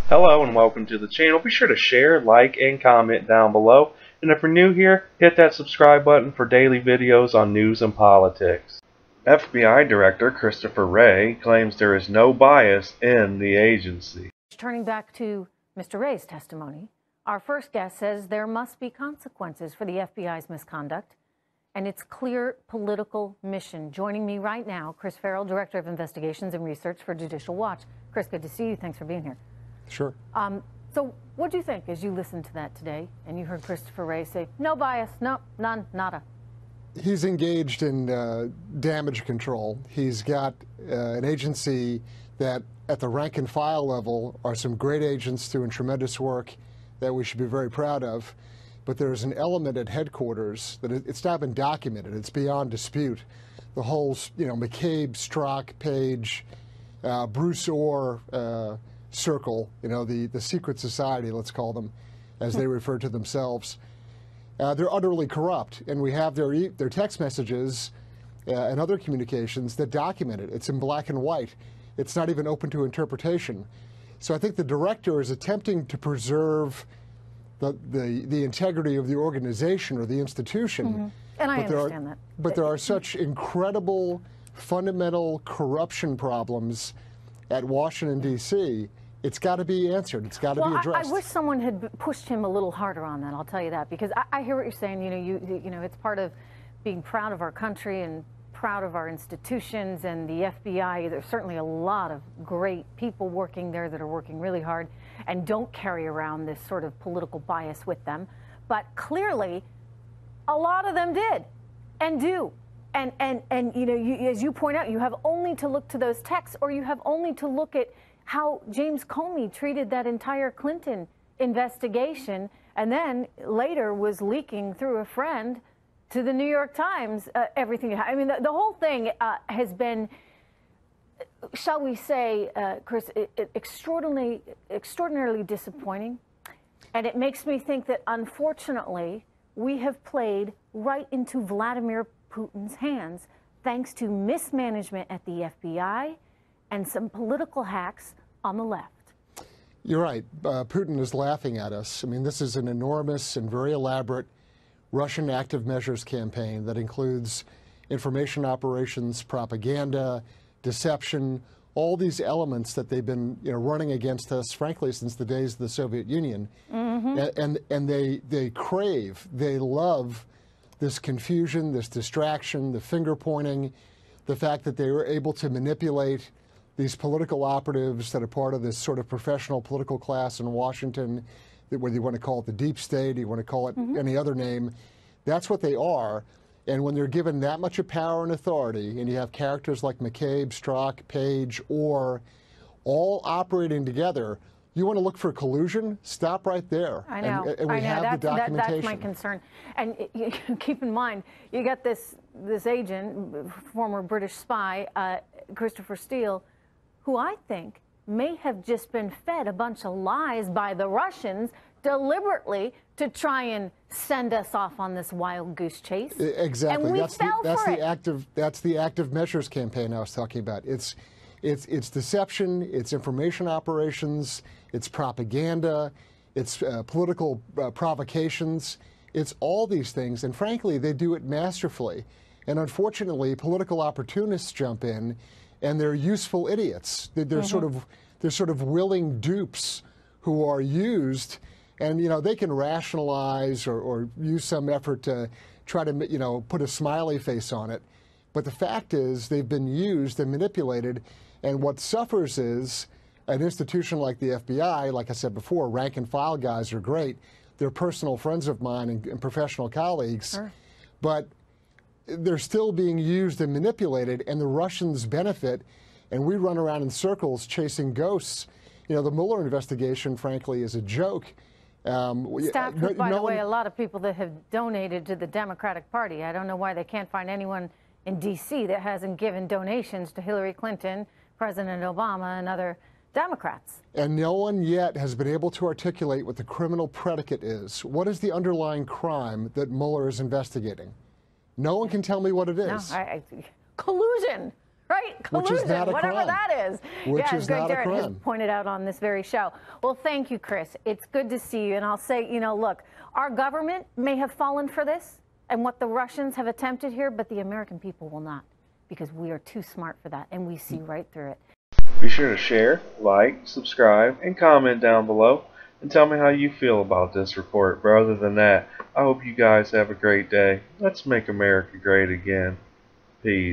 Hello and welcome to the channel. Be sure to share, like, and comment down below. And if you're new here, hit that subscribe button for daily videos on news and politics. FBI Director Christopher Wray claims there is no bias in the agency. Turning back to Mr. Wray's testimony, our first guest says there must be consequences for the FBI's misconduct and its clear political mission. Joining me right now, Chris Farrell, Director of Investigations and Research for Judicial Watch. Chris, good to see you. Thanks for being here. Sure. So what do you think as you listened to that today and you heard Christopher Wray say, no bias, no, none, nada? He's engaged in damage control. He's got an agency that at the rank and file level are some great agents doing tremendous work that we should be very proud of. But there's an element at headquarters that it's now been documented. It's beyond dispute. The whole, McCabe, Strzok, Page, Bruce Orr circle, the secret society, let's call them, as they refer to themselves. They're utterly corrupt, and we have their text messages and other communications that document it. It's in black and white. It's not even open to interpretation. So I think the director is attempting to preserve the integrity of the organization or the institution. Mm-hmm. And I understand that. But there are such incredible, fundamental corruption problems at Washington, D.C., it's got to be answered. It's got to be addressed. I wish someone had pushed him a little harder on that, I'll tell you that, because I hear what you're saying. It's part of being proud of our country and proud of our institutions and the FBI. There's certainly a lot of great people working there that are working really hard and don't carry around this sort of political bias with them. But clearly, a lot of them did and do. And as you point out, you have only to look to those texts, or you have only to look at how James Comey treated that entire Clinton investigation, and then later was leaking through a friend to the New York Times everything. I mean, the whole thing has been, shall we say, Chris, extraordinarily disappointing. And it makes me think that, unfortunately, we have played right into Vladimir Putin's hands, thanks to mismanagement at the FBI and some political hacks on the left. You're right. Putin is laughing at us. I mean, this is an enormous and very elaborate Russian active measures campaign that includes information operations, propaganda, deception, all these elements that they've been running against us, frankly, since the days of the Soviet Union. Mm-hmm. And they love this confusion, this distraction, the finger pointing, the fact that they were able to manipulate these political operatives that are part of this sort of professional political class in Washington, whether you want to call it the deep state, you want to call it any other name, that's what they are. And when they're given that much of power and authority, and you have characters like McCabe, Strzok, Page, Orr, all operating together, you want to look for collusion? Stop right there. I know. And we have the documentation. That's my concern. And keep in mind, you got this agent, former British spy, Christopher Steele, who I think may have just been fed a bunch of lies by the Russians deliberately to try and send us off on this wild goose chase. Exactly. And we that's the active measures campaign I was talking about. It's deception, it's information operations, it's propaganda, it's political provocations. It's all these things, and frankly, they do it masterfully. And unfortunately, political opportunists jump in, and they're useful idiots. They're sort of willing dupes who are used, and they can rationalize or use some effort to try to put a smiley face on it. But the fact is, they've been used and manipulated, and what suffers is an institution like the FBI. Like I said before, rank and file guys are great. They're personal friends of mine and professional colleagues. Sure. But they're still being used and manipulated, and the Russians benefit, and we run around in circles chasing ghosts. The Mueller investigation, frankly, is a joke. Staffed with, by the way, a lot of people that have donated to the Democratic Party. I don't know why they can't find anyone in D.C. that hasn't given donations to Hillary Clinton, President Obama, and other Democrats. And no one yet has been able to articulate what the criminal predicate is. What is the underlying crime that Mueller is investigating? No one can tell me what it is. No, collusion. right? Which is Collusion, not a whatever crime. that is. Which yeah, is Greg not a Jarrett has crime. pointed out on this very show. Well, thank you, Chris. It's good to see you. And I'll say, you know, look, our government may have fallen for this and what the Russians have attempted here, but the American people will not, because we are too smart for that, and we see right through it. Be sure to share, like, subscribe, and comment down below, and tell me how you feel about this report. But other than that, I hope you guys have a great day. Let's make America great again. Peace.